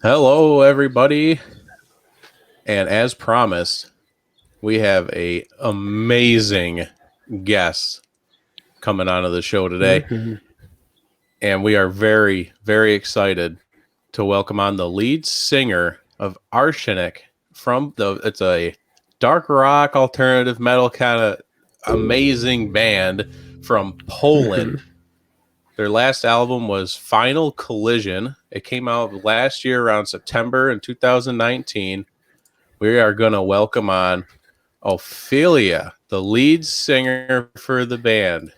Hello, everybody. And as promised, we have a amazing guest coming onto the show today. Mm-hmm. And we are very, very excited to welcome on the lead singer of Arshenic it's a dark rock alternative metal kind of amazing band from Poland. Their last album was Final Collision. It came out last year around September in 2019. We are going to welcome on Ofilia, the lead singer for the band.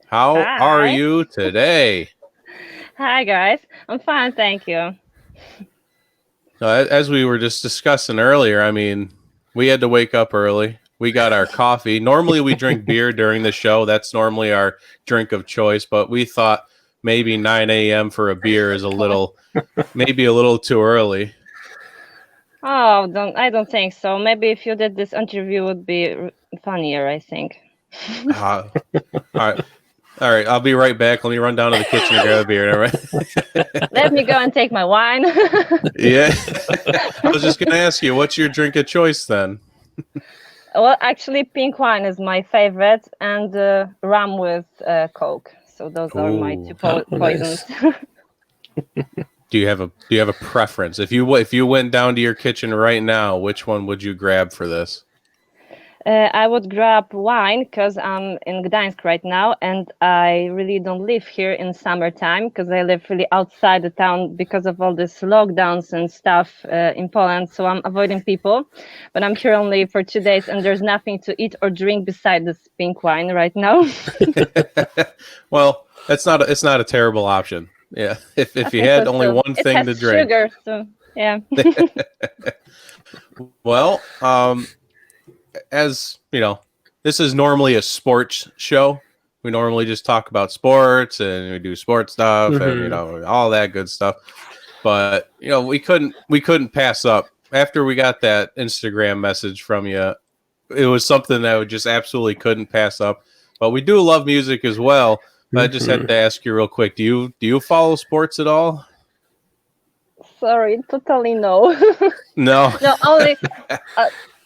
How are you today? Hi, guys. I'm fine, thank you. As we were just discussing earlier, I mean, we had to wake up early. We got our coffee. Normally, we drink beer during the show. That's normally our drink of choice. But we thought maybe 9 a.m. for a beer is maybe a little too early. Oh, I don't think so. Maybe if you did this interview, it would be funnier, I think. All right. I'll be right back. Let me run down to the kitchen and grab a beer. Let me go and take my wine. Yeah. I was just going to ask you, what's your drink of choice then? Well, actually, pink wine is my favorite, and rum with Coke. So those are my two poisons. Nice. Do you have a preference? If you went down to your kitchen right now, which one would you grab for this? I would grab wine because I'm in Gdańsk right now, and I really don't live here in summertime because I live really outside the town because of all this lockdowns and stuff in Poland. So I'm avoiding people, but I'm here only for 2 days, and there's nothing to eat or drink beside this pink wine right now. Well, it's not a terrible option. Yeah, if you had only one thing to drink. Sugar, so yeah. Well, as you know, this is normally a sports show. We normally just talk about sports and we do sports stuff and all that good stuff. But we couldn't pass up after we got that Instagram message from you. It was something that we just absolutely couldn't pass up. But we do love music as well. I just had to ask you real quick. Do you follow sports at all? Sorry, totally no. No. No, only.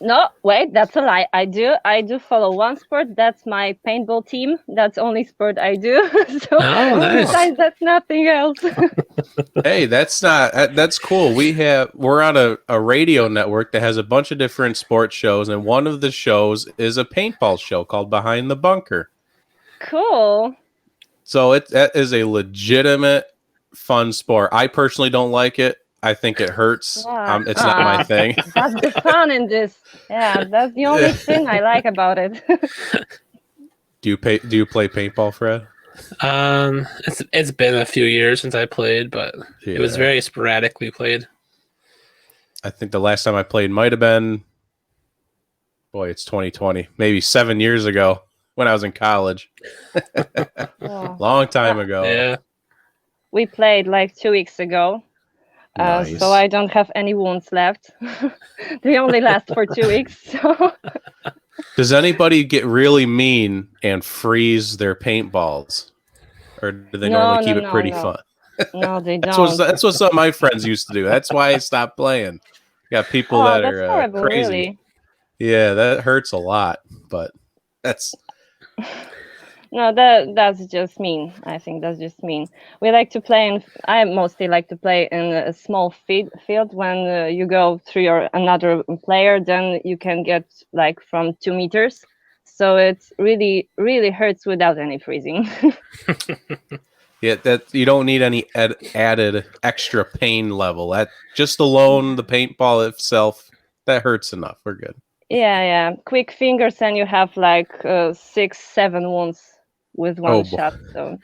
No, wait, that's a lie. I do follow one sport. That's my paintball team. That's the only sport I do. So besides, that's nothing else. Hey, that's cool. We're on a radio network that has a bunch of different sports shows, and one of the shows is a paintball show called Behind the Bunker. Cool. So that is a legitimate fun sport. I personally don't like it. I think it hurts. Wow. It's not my thing. That's the fun in this. Yeah, that's the only thing I like about it. Do you play paintball, Fred? It's been a few years since I played, but it was very sporadically played. I think the last time I played might have been, it's 2020, maybe 7 years ago when I was in college. Long time ago. Yeah. We played like 2 weeks ago. Nice. So I don't have any wounds left. They only last for 2 weeks. So. Does anybody get really mean and freeze their paintballs? Or do they normally keep it pretty fun? No, they don't. That's what some of my friends used to do. That's why I stopped playing. You got people that are horrible, crazy. Really. Yeah, that hurts a lot, but that's... No, that's just mean. I think that's just mean. We like to play I mostly like to play in a small field. When you go through another player, then you can get like from 2 meters. So it really, really hurts without any freezing. Yeah, that you don't need any added extra pain level. That just alone, the paintball itself, that hurts enough. We're good. Yeah. Quick fingers and you have like 6-7 wounds with one shot. So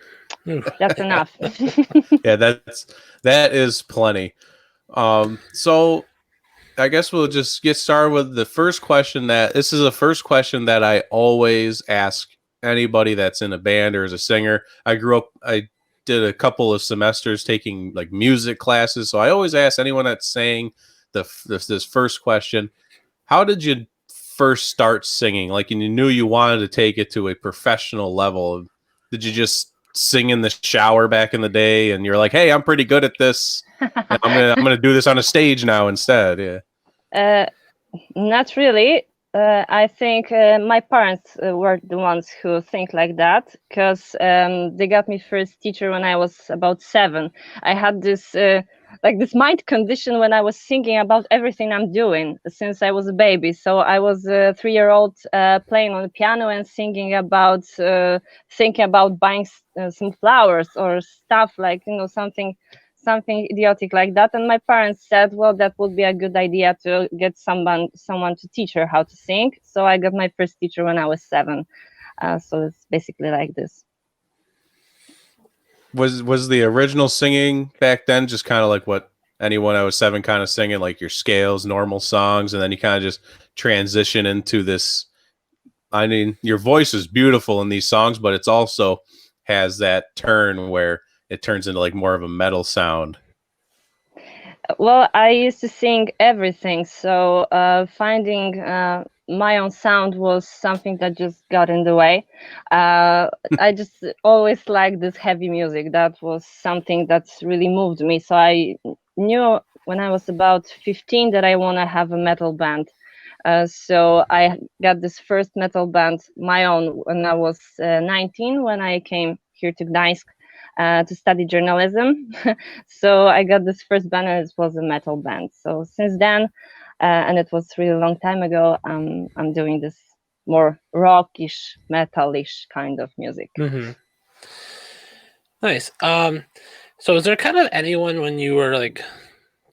that's enough. Yeah, that is plenty. So I guess we'll just get started with the first question. This is the first question that I always ask anybody that's in a band or as a singer. I did a couple of semesters taking like music classes, so I always ask anyone that's saying this first question: how did you first start singing? Like, and you knew you wanted to take it to a professional level. Did you just sing in the shower back in the day and you're like, hey, I'm pretty good at this? I'm gonna do this on a stage now instead. Yeah. Not really. I think my parents were the ones who think like that, because they got me first teacher when I was about 7. I had this this mind condition when I was thinking about everything I'm doing since I was a baby. So I was a 3-year-old playing on the piano and thinking about buying some flowers or stuff, like, something idiotic like that. And my parents said, well, that would be a good idea to get someone to teach her how to sing. So I got my first teacher when I was 7. So it's basically like this. Was the original singing back then just kind of like what anyone I was 7 kind of singing, like your scales, normal songs, and then you kind of just transition into this? I mean, your voice is beautiful in these songs, but it's also has that turn where it turns into like more of a metal sound. Well, I used to sing everything, so finding my own sound was something that just got in the way. I just always liked this heavy music. That was something that's really moved me. So I knew when I was about 15 that I want to have a metal band. So I got this first metal band, my own, when I was 19, when I came here to Gdańsk to study journalism. So I got this first band, and it was a metal band. So since then, and it was really a long time ago, I'm doing this more rockish, metalish kind of music. Mm-hmm. Nice. So is there kind of anyone when you were like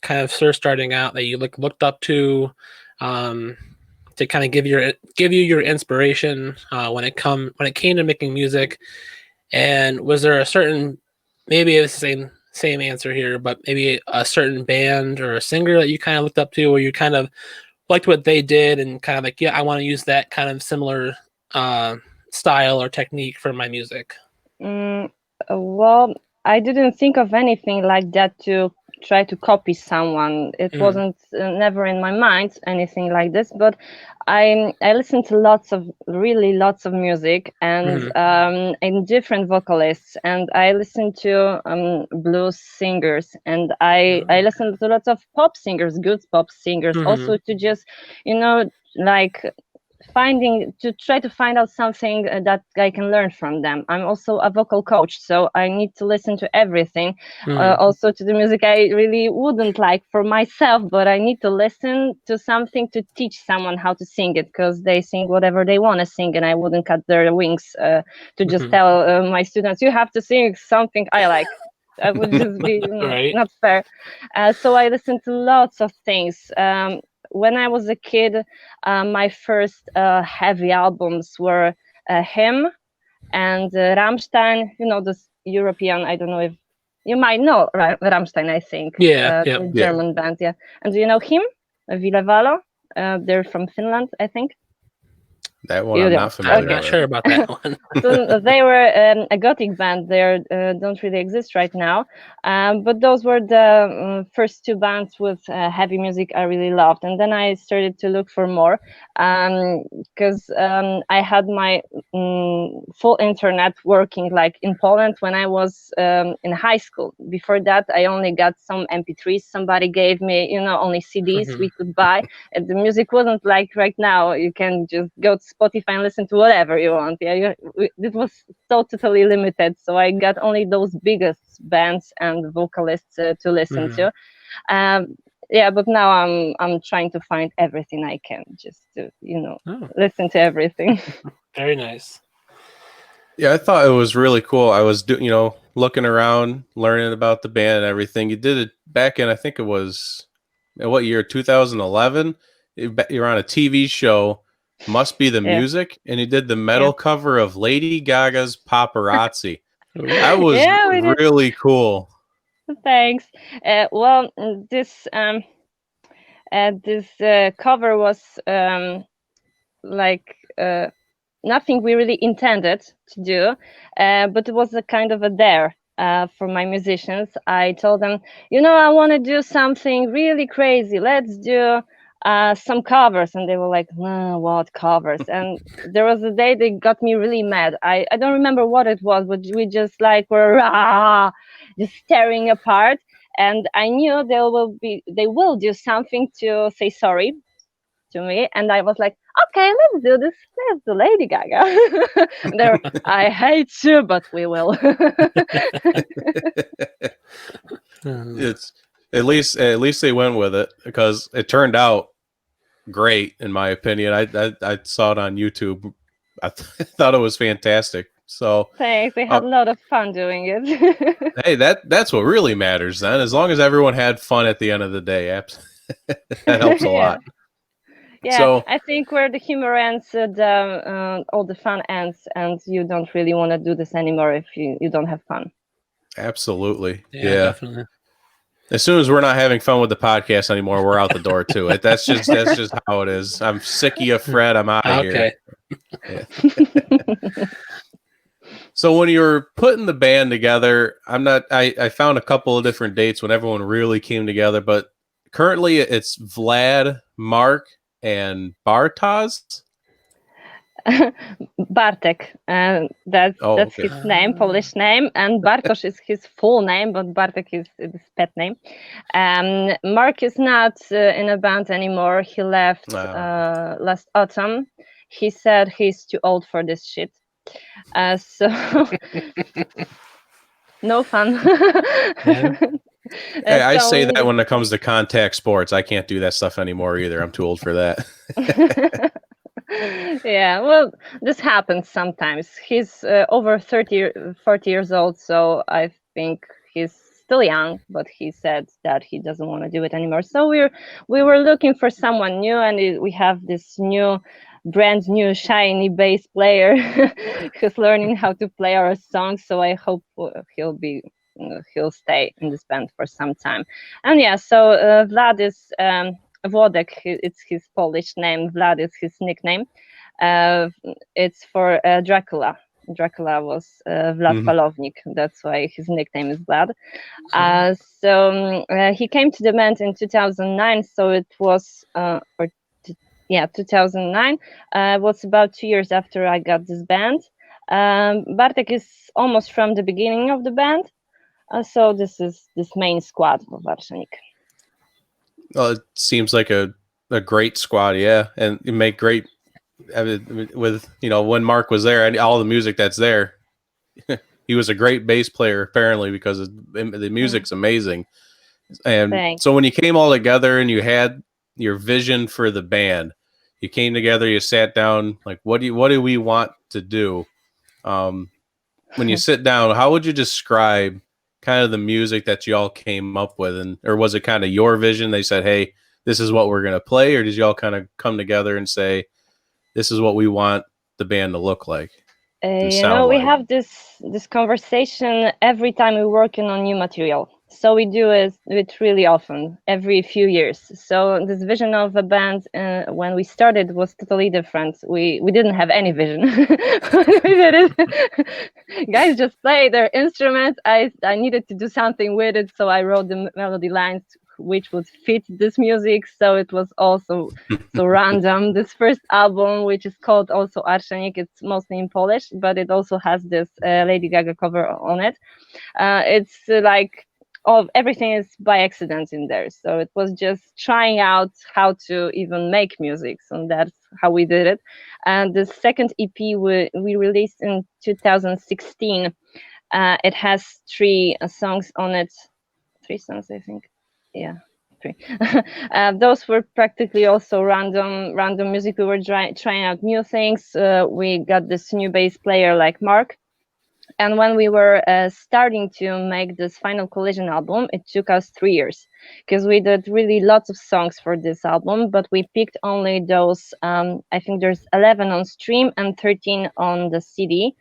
kind of first starting out that you looked up to kind of give you your inspiration when it came to making music? And was there a certain, maybe it's the same answer here, but maybe a certain band or a singer that you kind of looked up to, or you kind of liked what they did and kind of like, yeah, I want to use that kind of similar style or technique for my music? Well, I didn't think of anything like that to try to copy someone. It wasn't never in my mind anything like this. But I listened to lots of music, and and different vocalists, and I listened to blues singers, and I listened to lots of pop singers, good pop singers, also to just like try to find out something that I can learn from them. I'm also a vocal coach, so I need to listen to everything. Also to the music I really wouldn't like for myself, but I need to listen to something to teach someone how to sing it, because they sing whatever they want to sing, and I wouldn't cut their wings to just tell my students, you have to sing something I like. That would just be Right. not fair. So I listened to lots of things. When I was a kid, my first heavy albums were him and Rammstein. This European, I don't know if you might know Rammstein, I think. The German band, yeah. And do you know him? Ville Valo? They're from Finland, I think. That one I'm not familiar with. I'm not sure about that one. So they were a gothic band. They don't really exist right now. But those were the first 2 bands with heavy music I really loved. And then I started to look for more, because I had my full internet working like in Poland when I was in high school. Before that, I only got some MP3s. Somebody gave me, only CDs we could buy. And the music wasn't like right now. You can just go to Spotify and listen to whatever you want. Yeah, it was so totally limited. So I got only those biggest bands and vocalists to listen to. But now I'm trying to find everything I can, just to listen to everything. Very nice. Yeah, I thought it was really cool. I was looking around, learning about the band and everything. You did it back in, I think it was, what year? 2011. You're on a TV show. Must Be the Music, and he did the metal cover of Lady Gaga's Paparazzi. That was really cool. Thanks. Well, this cover was nothing we really intended to do, but it was a kind of a dare for my musicians. I told them, I want to do something really crazy. Let's do some covers. And they were like, what covers? And there was a day they got me really mad. I don't remember what it was, but we just were just tearing apart. and I knew they will do something to say sorry to me, and I was like, okay, let's do this. Let's do Lady Gaga. I hate you, but we will. It's at least they went with it, because it turned out great in my opinion. I saw it on YouTube. I thought it was fantastic. So Thanks. We had a lot of fun doing it. hey, that's what really matters then. As long as everyone had fun at the end of the day, that helps a lot. Yeah, so, I think where the humor ends, all the fun ends, and you don't really want to do this anymore if you don't have fun. Absolutely. Yeah, definitely. As soon as we're not having fun with the podcast anymore, we're out the door too. That's just how it is. I'm sick of you, Fred. I'm out of here. Yeah. So when you were putting the band together, I found a couple of different dates when everyone really came together, but currently it's Vlad, Mark, and Bartosz. Bartek, that's his name, Polish name, and Bartosz is his full name, but Bartek is his pet name. Mark is not in a band anymore. He left last autumn. He said he's too old for this shit. So no fun. Hey, I say that when it comes to contact sports, I can't do that stuff anymore either. I'm too old for that. Yeah, well, this happens sometimes. He's over 40 years old, so I think he's still young, but he said that he doesn't want to do it anymore. So we were looking for someone new, and we have this brand new shiny bass player who's learning how to play our songs. So I hope he'll stay in this band for some time. And yeah, so Vlad is Włodek, it's his Polish name. Vlad is his nickname. It's for Dracula. Dracula was Vlad Palownik. That's why his nickname is Vlad. So he came to the band in 2009. So it was 2009. Was about 2 years after I got this band. Bartek is almost from the beginning of the band. So this is this main squad of Arshenic. Well, it seems like a great squad, yeah, and you make great with when Mark was there and all the music that's there. He was a great bass player apparently, because the music's amazing. And Thanks. So when you came all together and you had your vision for the band, you came together, you sat down, like what do we want to do? When you sit down, how would you describe kind of the music that you all came up with, or was it kind of your vision? They said, hey, this is what we're going to play, or did you all kind of come together and say, this is what we want the band to look like? We have this conversation every time we're working on new material. So we do it really often, every few years. So this vision of a band when we started was totally different. We didn't have any vision. We did it. Guys just play their instruments. I needed to do something with it, so I wrote the melody lines which would fit this music. So it was also so random. This first album, which is called also Arshenic, it's mostly in Polish, but it also has this Lady Gaga cover on it. It's like everything is by accident in there. So it was just trying out how to even make music. So that's how we did it. And the second EP we released in 2016. It has 3 songs on it. 3 songs, I think. Yeah, 3. Those were practically also random music. We were trying out new things. We got this new bass player like Mark. And when we were starting to make this Final Collision album, it took us 3 years, because we did really lots of songs for this album, but we picked only those. I think there's 11 on stream and 13 on the CD.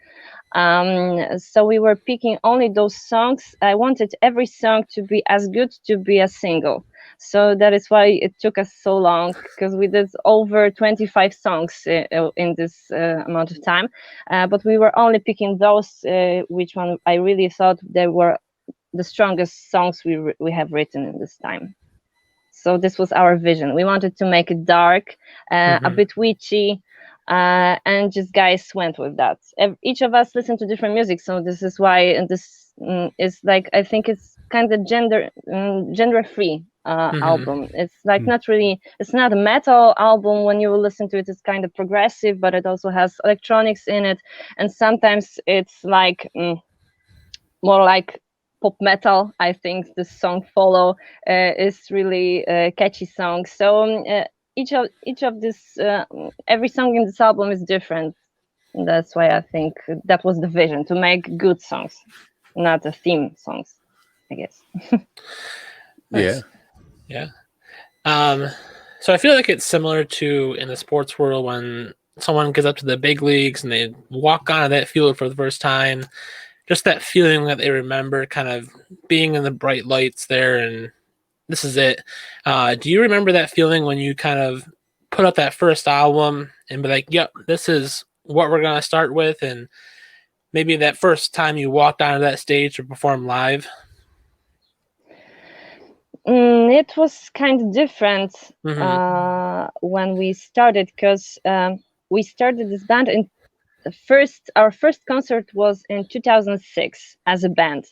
So we were picking only those songs. I wanted every song to be as good to be a single. So that is why it took us so long, because we did over 25 songs in this amount of time. But we were only picking those which one I really thought they were the strongest songs we have written in this time. So this was our vision. We wanted to make it dark, a bit witchy, and just guys went with that. Each of us listened to different music, so this is why this is like, I think it's kind of genre free album. It's like it's not a metal album. When you listen to it, it's kind of progressive, but it also has electronics in it, and sometimes it's like more like pop metal. I think the song "Follow" is really a catchy song. So each of this every song in this album is different. And that's why I think that was the vision, to make good songs, not the theme songs, I guess. Nice. Yeah. So I feel like it's similar to in the sports world when someone gets up to the big leagues and they walk onto that field for the first time. Just that feeling that they remember, kind of being in the bright lights there, and this is it. Do you remember that feeling when you kind of put out that first album and be like, yep, this is what we're going to start with, and maybe that first time you walked onto that stage to perform live? It was kind of different when we started, because we started this band in our first concert was in 2006 as a band,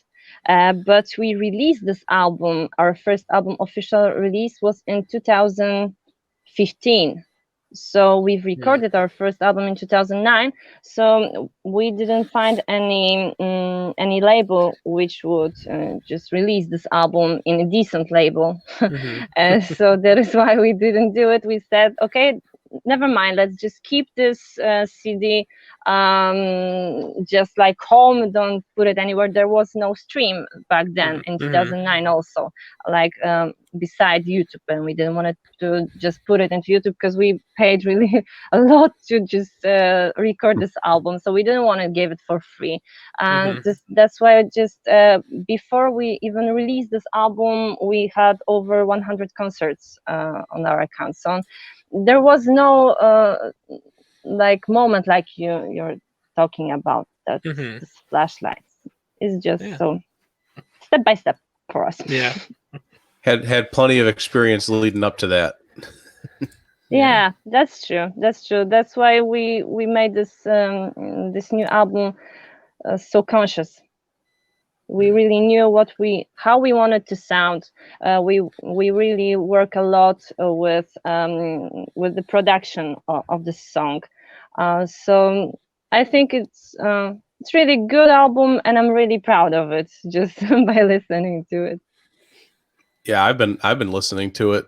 but we released this album. Our first album official release was in 2015. So we've recorded our first album in 2009. So we didn't find any label which would just release this album in a decent label. So that is why we didn't do it. We said, okay, never mind, let's just keep this CD just like home, don't put it anywhere. There was no stream back then in 2009 also, like beside YouTube, and we didn't want to just put it into YouTube because we paid really a lot to just record this album, so we didn't want to give it for free. And that's why just before we even released this album, we had over 100 concerts on our account. So there was no like moment like you're talking about, that this flashlights. It's just so step by step for us. Yeah. Had plenty of experience leading up to that. Yeah, that's true. That's why we made this this new album so conscious. We really knew how we wanted to sound. We really work a lot with the production of the song. So I think it's really good album, and I'm really proud of it just by listening to it. Yeah, I've been listening to it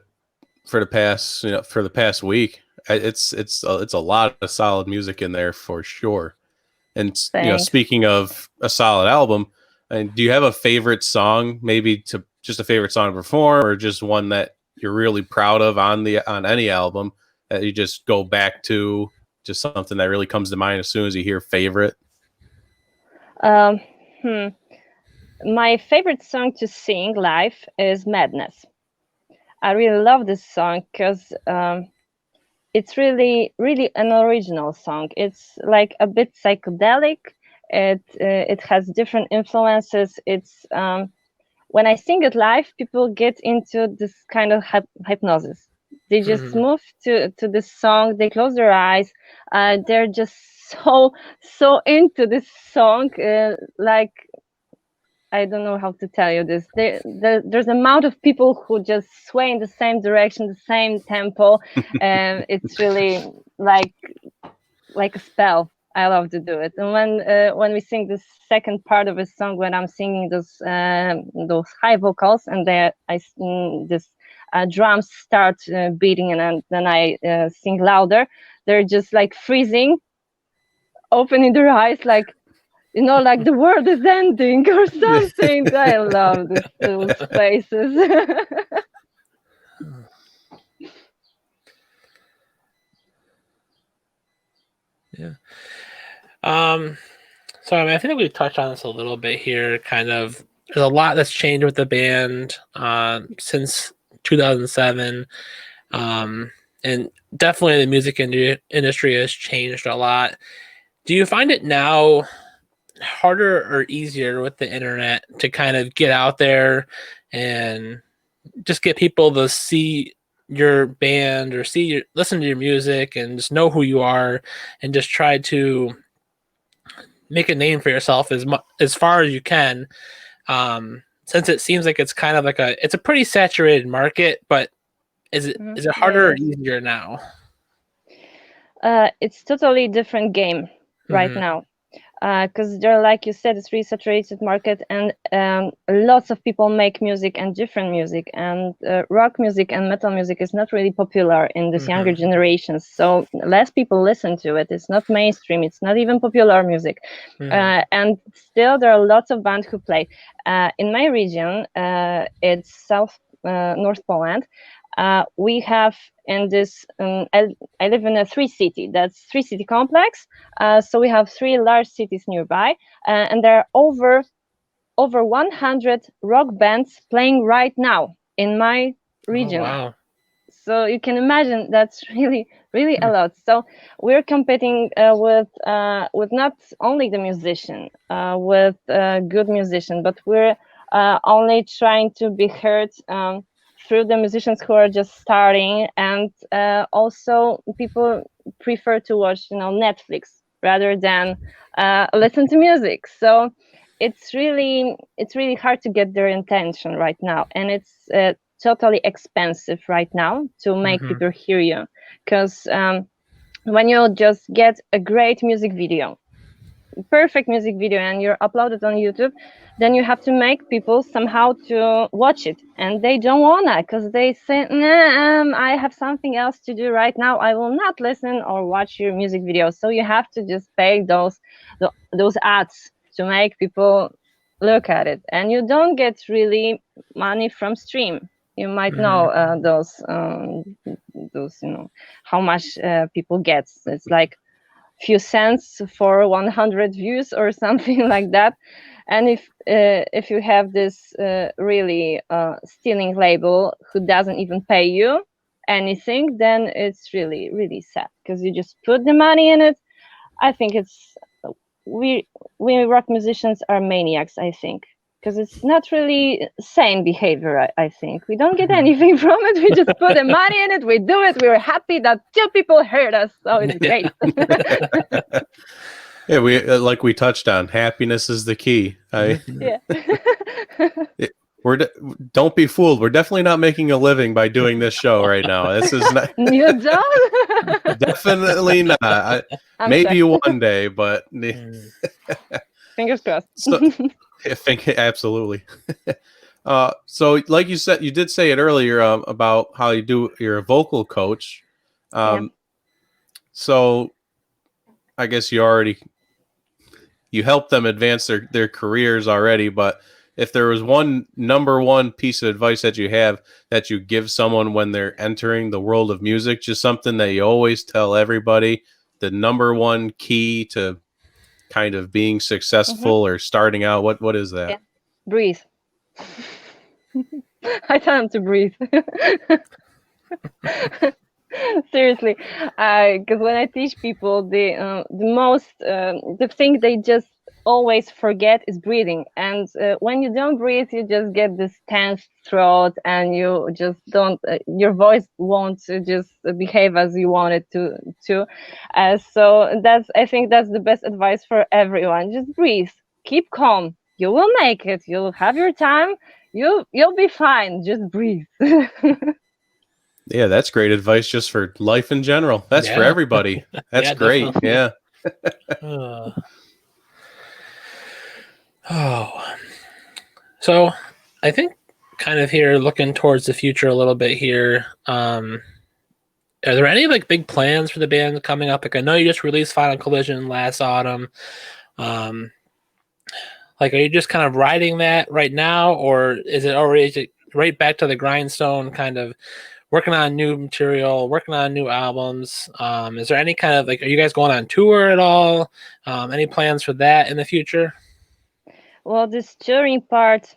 for the past week. It's a lot of solid music in there for sure. And Thanks. Speaking of a solid album, and do you have a favorite song, maybe just a favorite song to perform, or just one that you're really proud of on any album that you just go back to, just something that really comes to mind as soon as you hear favorite? My favorite song to sing live is Madness. I really love this song because it's really, really an original song. It's like a bit psychedelic. It has different influences. It's when I sing it live, people get into this kind of hypnosis. They just move to this song. They close their eyes. They're just so into this song. Like, I don't know how to tell you this. There's an amount of people who just sway in the same direction, the same tempo, and it's really like a spell. I love to do it. And when we sing the second part of a song, when I'm singing those high vocals, and this drums start beating, and then I sing louder, they're just like freezing, opening their eyes, like, like the world is ending or something. I love those spaces. Yeah. So I think we've touched on this a little bit here. Kind of, there's a lot that's changed with the band since 2007, and definitely the music industry has changed a lot. Do you find it now harder or easier with the internet to kind of get out there and just get people to see your band or listen to your music and just know who you are, and just try to make a name for yourself as far as you can, since it seems like it's kind of like it's a pretty saturated market, but is it harder or easier now? It's totally different game right now. Because there, like you said, it's really saturated market, and lots of people make music and different music, and rock music and metal music is not really popular in this younger generations. So less people listen to it. It's not mainstream. It's not even popular music, and still there are lots of bands who play. In my region, it's North Poland. We have in this I live in a 3-city, that's 3-city complex, so we have 3 large cities nearby, and there are over 100 rock bands playing right now in my region. Oh, wow. So you can imagine that's really a lot. So we're competing with not only the musician, with good musician, but we're only trying to be heard through the musicians who are just starting, and also people prefer to watch Netflix rather than listen to music. So it's really hard to get their attention right now, and it's totally expensive right now to make people hear you, because when you just get a great music video, perfect music video, and you're uploaded on YouTube, then you have to make people somehow to watch it, and they don't wanna, because they say, nah, I have something else to do right now, I will not listen or watch your music video. So you have to just pay those ads to make people look at it, and you don't get really money from stream. You might know those how much people get. It's like few cents for 100 views or something like that. And if you have this really stealing label who doesn't even pay you anything, then it's really sad, because you just put the money in it. I think we rock musicians are maniacs, I think, because it's not really sane behavior. I think we don't get anything from it. We just put the money in it, we do it, we're happy that 2 people heard us, so it's great. Yeah, we like we touched on, happiness is the key. Don't be fooled. We're definitely not making a living by doing this show right now. This is not. You don't? Definitely not. Maybe one day, but fingers crossed. I think absolutely. So, like you said, you did say it earlier about how you're a vocal coach. So, I guess you helped them advance their careers already. But if there was number one piece of advice that you have that you give someone when they're entering the world of music, just something that you always tell everybody, the number one key to kind of being successful or starting out, what is that? Breathe. I tell them to breathe. Seriously, because when I teach people, the thing they just always forget is breathing. And when you don't breathe, you just get this tense throat, and you just don't. Your voice won't just behave as you want it to. So I think that's the best advice for everyone. Just breathe. Keep calm. You will make it. You'll have your time. You'll be fine. Just breathe. Yeah, that's great advice just for life in general. That's for everybody. That's great. Definitely. Yeah. So I think kind of here looking towards the future a little bit here, are there any like big plans for the band coming up? Like, I know you just released Final Collision last autumn. Like, are you just kind of riding that right now, or is it already right back to the grindstone, kind of working on new material, working on new albums? Is there any kind of like, are you guys going on tour at all? Any plans for that in the future? Well, this touring part,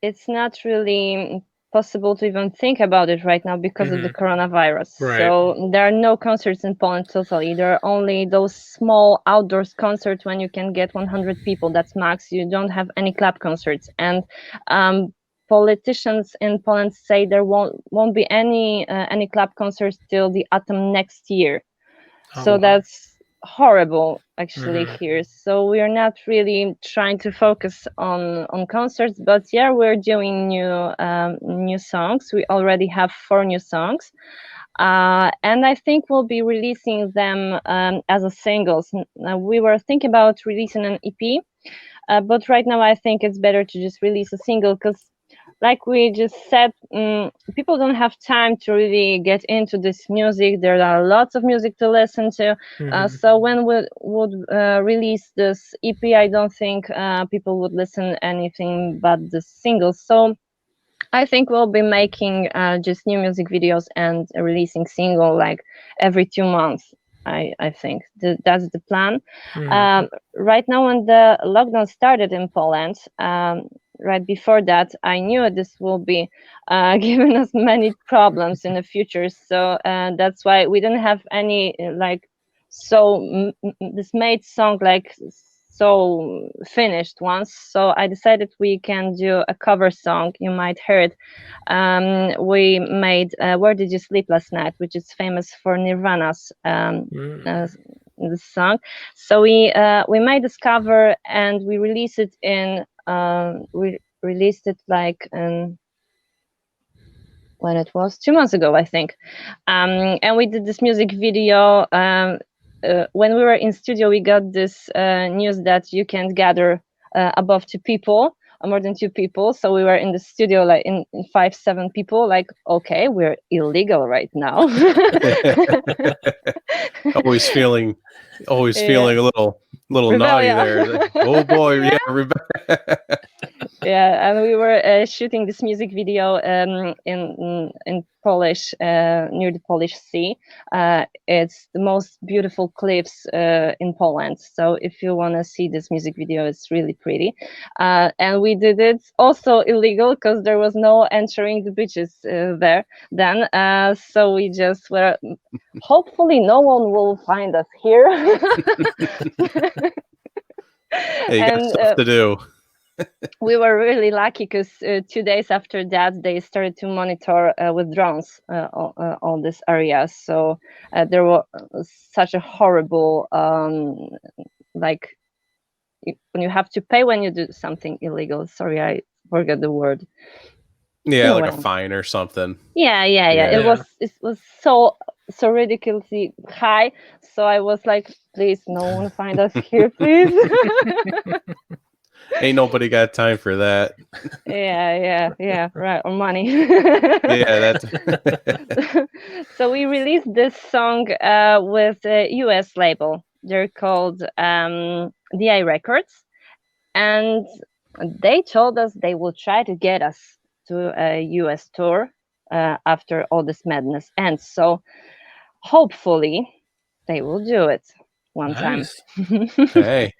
it's not really possible to even think about it right now because of the coronavirus. Right. So there are no concerts in Poland totally. There are only those small outdoors concerts when you can get 100 people. That's max. You don't have any club concerts. And politicians in Poland say there won't be any club concerts till the autumn next year. So that's horrible actually here. So we are not really trying to focus on concerts, but yeah, we're doing new songs. We already have 4 new songs. And I think we'll be releasing them as a singles. We were thinking about releasing an EP, but right now I think it's better to just release a single because, like we just said, people don't have time to really get into this music. There are lots of music to listen to. So when we would release this EP, I don't think people would listen anything but the singles. So I think we'll be making just new music videos and releasing single like every 2 months. I think that's the plan. Right now, when the lockdown started in Poland, right before that, I knew this will be giving us many problems in the future. So that's why we didn't have any like this made song like so finished once. So I decided we can do a cover song. You might heard. We made "Where Did You Sleep Last Night," which is famous for Nirvana's the song. So we made this cover and we released it we released it like when it was 2 months ago, I think. And we did this music video. When we were in studio, we got this news that you can't gather above 2 people, more than 2 people. So we were in the studio like in 5-7 people. Like, okay, we're illegal right now. always feeling a little naughty there. Like, oh boy, yeah. Yeah, and we were shooting this music video in Polish, near the Polish Sea. It's the most beautiful cliffs in Poland. So if you want to see this music video, it's really pretty. And we did it also illegal because there was no entering the beaches there then. So we just were. Hopefully, no one will find us here. Hey, you got stuff to do. We were really lucky because 2 days after that they started to monitor with drones all this area. So there was such a horrible like when you have to pay when you do something illegal. Sorry, I forgot the word. Yeah, like a fine or something. Yeah. It was so ridiculously high. So I was like, please, no one find us here, please. Ain't nobody got time for that. Yeah, right. Or money. Yeah, that's. So we released this song with a US label. They're called DI Records, and they told us they will try to get us to a US tour after all this madness ends. So hopefully they will do it one time. Hey.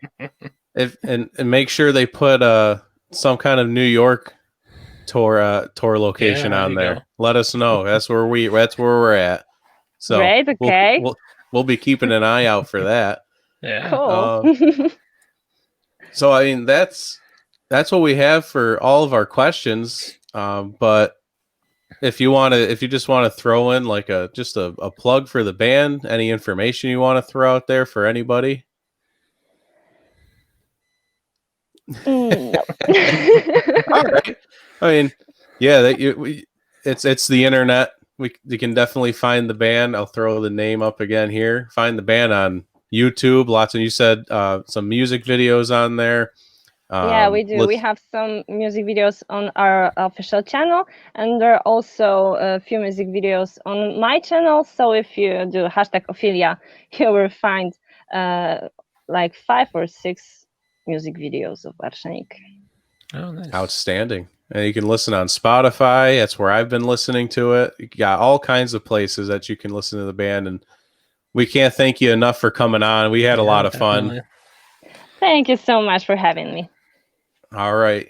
And make sure they put some kind of New York tour location on there. Go. Let us know. That's where we're at. So great, okay. We'll be keeping an eye out for that. Yeah. Cool. So I mean that's what we have for all of our questions. But if you just want to throw in like a plug for the band, any information you want to throw out there for anybody. No. All right. I mean, yeah, it's the internet. You can definitely find the band. I'll throw the name up again here. Find the band on YouTube. Lots of you said some music videos on there. Yeah, we do. We have some music videos on our official channel, and there are also a few music videos on my channel. So if you do #Ofilia, you will find like 5 or 6 music videos of Arshenic. Oh, nice. Outstanding. And you can listen on Spotify. That's where I've been listening to it. You got all kinds of places that you can listen to the band, and we can't thank you enough for coming on. We had a lot of fun. Thank you so much for having me. All right.